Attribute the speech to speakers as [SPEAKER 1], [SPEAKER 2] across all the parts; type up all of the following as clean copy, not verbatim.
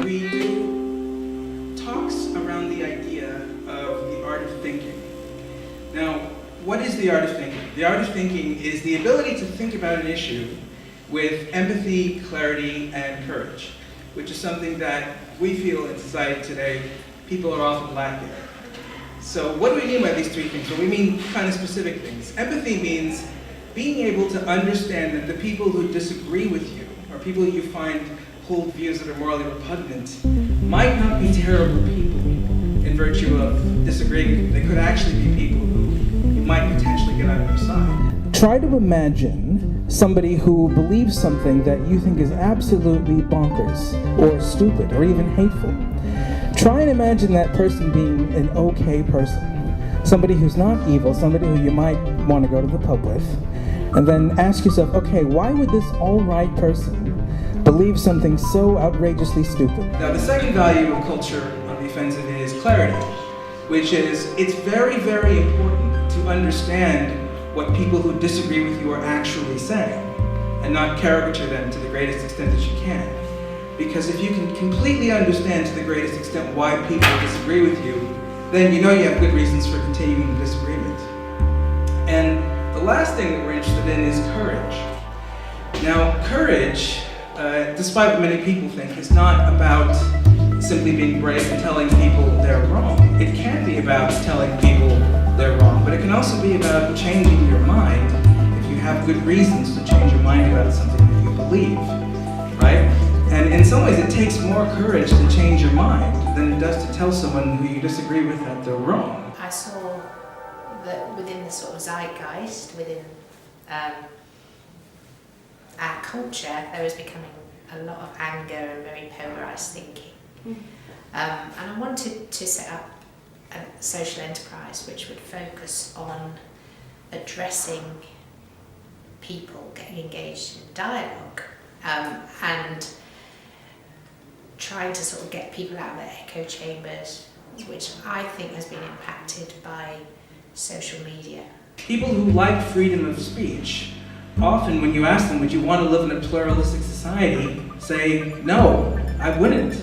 [SPEAKER 1] we do talks around the idea of the art of thinking. Now, what is the art of thinking? The art of thinking is the ability to think about an issue with empathy, clarity, and courage, which is something that we feel in society today people are often lacking. So what do we mean by these three things? Well, we mean kind of specific things. Empathy means being able to understand that the people who disagree with you, or people you find hold views that are morally repugnant, might not be terrible people in virtue of disagreeing with you. They could actually be people who you might potentially get on your side. Try to imagine somebody who believes something that you think is absolutely bonkers, or stupid, or even hateful. Try and imagine that person being an okay person. Somebody who's not evil, somebody who you might want to go to the pub with. And then ask yourself, okay, why would this all-right person believe something so outrageously stupid? Now, the second value of culture on the offensive is clarity, which is it's very, very important to understand what people who disagree with you are actually saying, and not caricature them to the greatest extent that you can. Because if you can completely understand to the greatest extent why people disagree with you, then you know you have good reasons for continuing the disagreement. And the last thing that we're interested in is courage. Now, courage, despite what many people think, is not about simply being brave and telling people they're wrong. It can be about telling people they're wrong, but it can also be about changing your mind if you have good reasons to change your mind about something that you believe, right? And in some ways, it takes more courage to change your mind than it does to tell someone who you disagree with that they're wrong.
[SPEAKER 2] I saw that within the sort of zeitgeist, within our culture, there was becoming a lot of anger and very polarised thinking. And I wanted to set up a social enterprise which would focus on addressing people, getting engaged in dialogue, and trying to sort of get people out of their echo chambers, which I think has been impacted by social media.
[SPEAKER 1] People who like freedom of speech, often when you ask them, would you want to live in a pluralistic society, say, no, I wouldn't.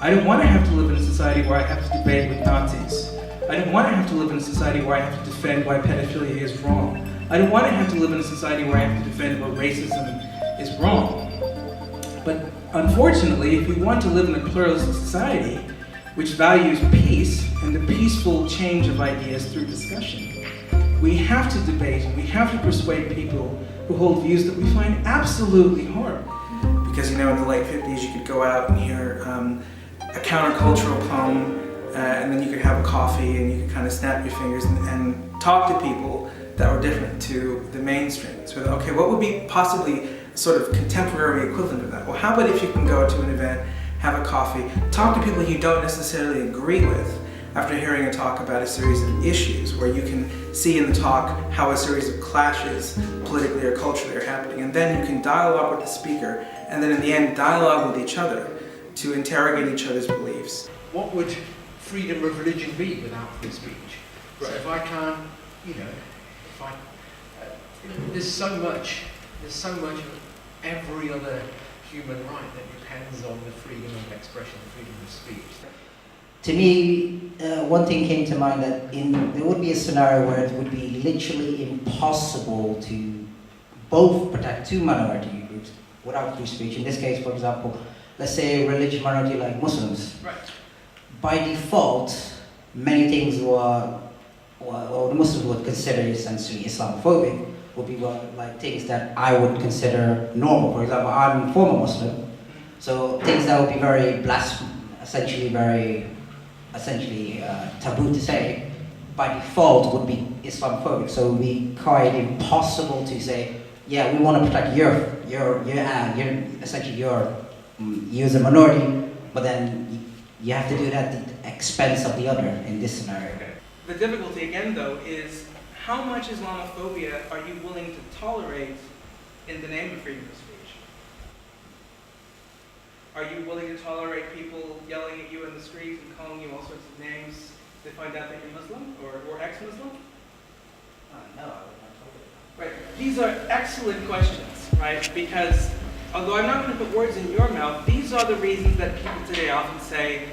[SPEAKER 1] I don't want to have to live in a society where I have to debate with Nazis. I don't want to have to live in a society where I have to defend why pedophilia is wrong. I don't want to have to live in a society where I have to defend why racism is wrong. But unfortunately, if we want to live in a pluralistic society which values peace and the peaceful change of ideas through discussion, we have to debate and we have to persuade people who hold views that we find absolutely horrible. Because, you know, in the late 50s, you could go out and hear a countercultural poem, and then you could have a coffee and you could kind of snap your fingers and talk to people that were different to the mainstream. So, okay, what would be possibly sort of contemporary equivalent of that? Well, how about if you can go to an event, have a coffee, talk to people you don't necessarily agree with after hearing a talk about a series of issues, where you can see in the talk how a series of clashes, politically or culturally, are happening, and then you can dialogue with the speaker, and then in the end dialogue with each other to interrogate each other's beliefs.
[SPEAKER 3] What would freedom of religion be without free speech? Right. So if I can't, you know, there's so much of every other human right that depends on the freedom of expression, the freedom of speech.
[SPEAKER 4] To me, one thing came to mind that there would be a scenario where it would be literally impossible to both protect two minority groups without free speech. In this case, for example, let's say a religious minority like Muslims.
[SPEAKER 1] Right.
[SPEAKER 4] By default, many things the Muslims would consider essentially Islamophobic would be like things that I would consider normal. For example, I'm a former Muslim, so things that would be very essentially taboo to say, by default would be Islamophobic. So it would be quite impossible to say, yeah, we want to protect your essentially you as a minority, but then you have to do that at the expense of the other in this scenario.
[SPEAKER 1] The difficulty again, though, is how much Islamophobia are you willing to tolerate in the name of freedom of speech? Are you willing to tolerate people yelling at you in the street and calling you all sorts of names to find out that you're Muslim or ex-Muslim?
[SPEAKER 4] No, I would not tolerate that.
[SPEAKER 1] Right. These are excellent questions, right? Because although I'm not going to put words in your mouth, these are the reasons that people today often say,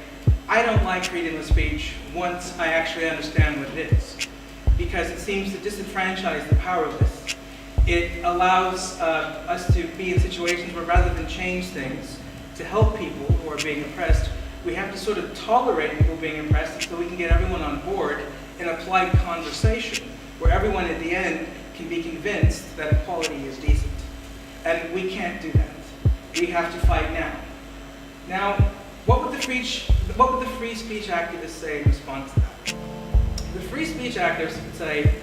[SPEAKER 1] I don't like freedom of speech once I actually understand what it is. Because it seems to disenfranchise the powerless. It allows us to be in situations where rather than change things to help people who are being oppressed, we have to sort of tolerate people being oppressed so we can get everyone on board in a polite conversation where everyone at the end can be convinced that equality is decent. And we can't do that. We have to fight now. Now, what would the free speech activists say in response to that? The free speech activists would say,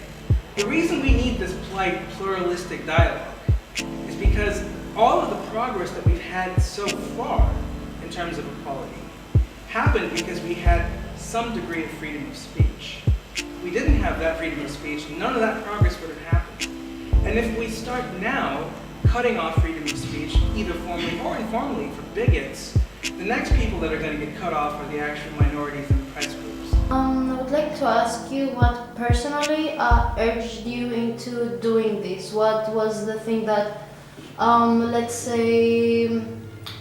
[SPEAKER 1] the reason we need this polite, pluralistic dialogue is because all of the progress that we've had so far in terms of equality happened because we had some degree of freedom of speech. If we didn't have that freedom of speech, none of that progress would have happened. And if we start now cutting off freedom of speech, either formally or informally, for bigots, the next people that are going to get cut off are the actual minorities and oppressed groups.
[SPEAKER 5] I would like to ask you what personally urged you into doing this? What was the thing that, let's say,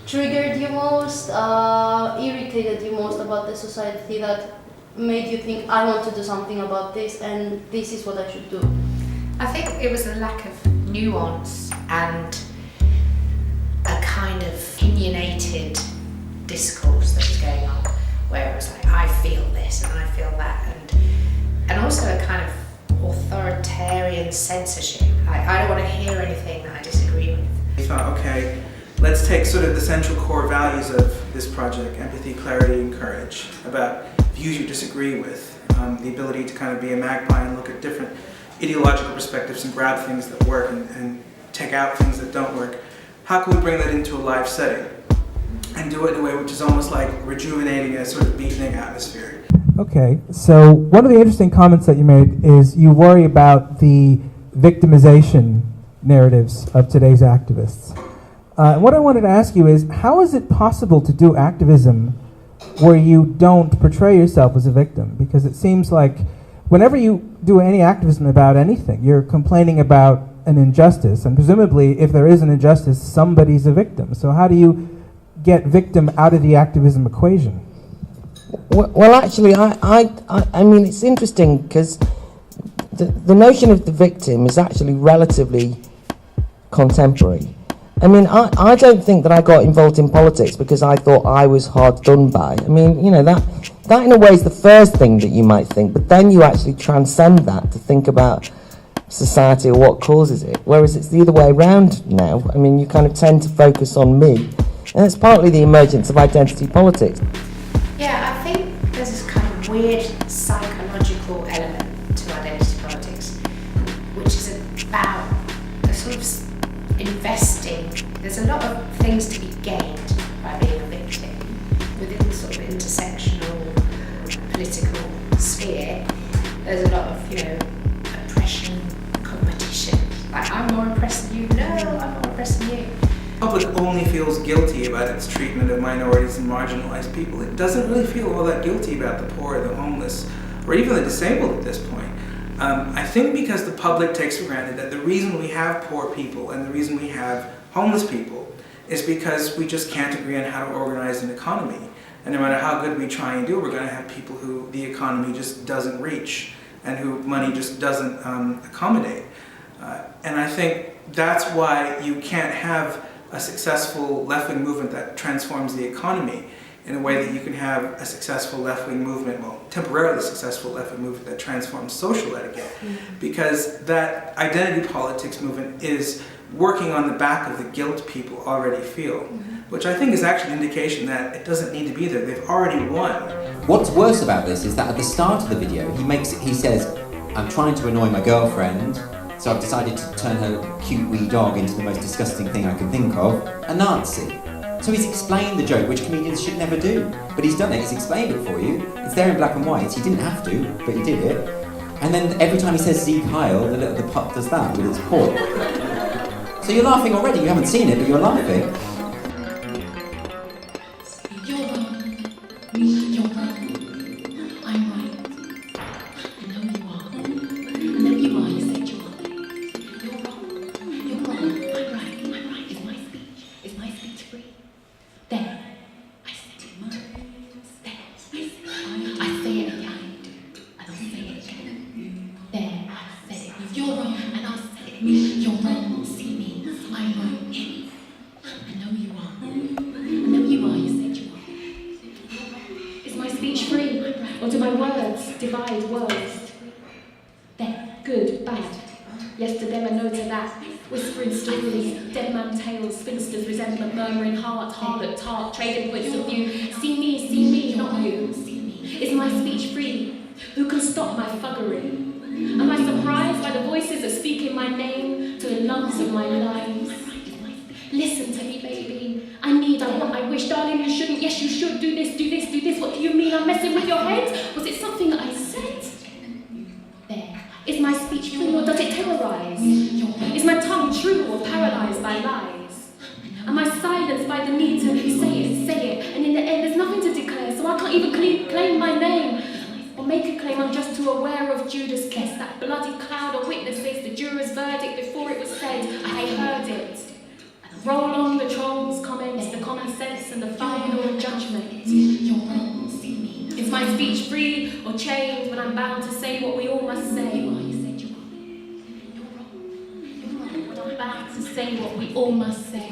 [SPEAKER 5] triggered you most, irritated you most about the society that made you think, I want to do something about this and this is what I should do?
[SPEAKER 2] I think it was a lack of nuance and a kind of opinionated discourse that was going on, where it was like, I feel this and I feel that, and also a kind of authoritarian censorship. I don't want to hear anything that I disagree with.
[SPEAKER 1] We thought, okay, let's take sort of the central core values of this project, empathy, clarity, and courage, about views you disagree with, the ability to kind of be a magpie and look at different ideological perspectives and grab things that work and take out things that don't work. How can we bring that into a live setting and do it in a way which is almost like rejuvenating a sort of beating atmosphere?
[SPEAKER 6] Okay, so one of the interesting comments that you made is you worry about the victimization narratives of today's activists. What I wanted to ask you is, how is it possible to do activism where you don't portray yourself as a victim? Because it seems like whenever you do any activism about anything, you're complaining about an injustice, and presumably if there is an injustice, somebody's a victim. So how do you get victim out of the activism equation?
[SPEAKER 7] Well, actually, I mean, it's interesting because the notion of the victim is actually relatively contemporary. I mean, I don't think that I got involved in politics because I thought I was hard done by. I mean, you know, that in a way is the first thing that you might think, but then you actually transcend that to think about society or what causes it, whereas it's the other way around now. I mean, you kind of tend to focus on me, and it's partly the emergence of identity politics.
[SPEAKER 2] Yeah, I think there's this kind of weird psychological element to identity politics, which is about a sort of investing. There's a lot of things to be gained by being a victim within the sort of intersectional political sphere. There's a lot of, you know, oppression, competition. Like, I'm more oppressed than you. No, I'm more oppressed than you.
[SPEAKER 1] The public only feels guilty about its treatment of minorities and marginalized people. It doesn't really feel all that guilty about the poor, the homeless, or even the disabled at this point. I think because the public takes for granted that the reason we have poor people and the reason we have homeless people is because we just can't agree on how to organize an economy. And no matter how good we try and do, we're going to have people who the economy just doesn't reach and who money just doesn't accommodate. And I think that's why you can't have a successful left-wing movement that transforms the economy in a way that you can have a successful left-wing movement, well, temporarily successful left-wing movement that transforms social etiquette. Because that identity politics movement is working on the back of the guilt people already feel, which I think is actually an indication that it doesn't need to be there. They've already won.
[SPEAKER 8] What's worse about this is that at the start of the video, he says, I'm trying to annoy my girlfriend, so I've decided to turn her cute wee dog into the most disgusting thing I can think of, a Nazi. So he's explained the joke, which comedians should never do. But he's done it, he's explained it for you. It's there in black and white, he didn't have to, but he did it. And then every time he says Sieg Heil, the pup does that with its paw. So you're laughing already, you haven't seen it, but you're laughing.
[SPEAKER 9] wise words. There, good, bad. Yes to them and no to that. Whispering stories, dead man tales, spinsters, resentment, murmuring heart, harlot, tart, trading points of view. See me, not you. Is my speech free? Who can stop my thuggery? Am I surprised by the voices that speak in my name to the lungs of my lives? Listen to me, baby. I need, I want, I wish, darling, you shouldn't. Yes, you should. Do this, do this, do this. What do you mean? I'm messing with your head? Was it something that I said? There. Is my speech free or does it terrorise? Is my tongue true or paralysed by lies? Am I silenced by the need to say it, and in the end there's nothing to declare, so I can't even claim my name? Or make a claim I'm just too aware of Judas' kiss, that bloody cloud of witnesses, the juror's verdict before it was said, I heard it. Roll on the trolls' comments, the common sense and the final judgment. You're wrong, see me. Is my speech free or chained when I'm bound to say what we all must say? You said you're wrong. When I'm bound to say what we all must say.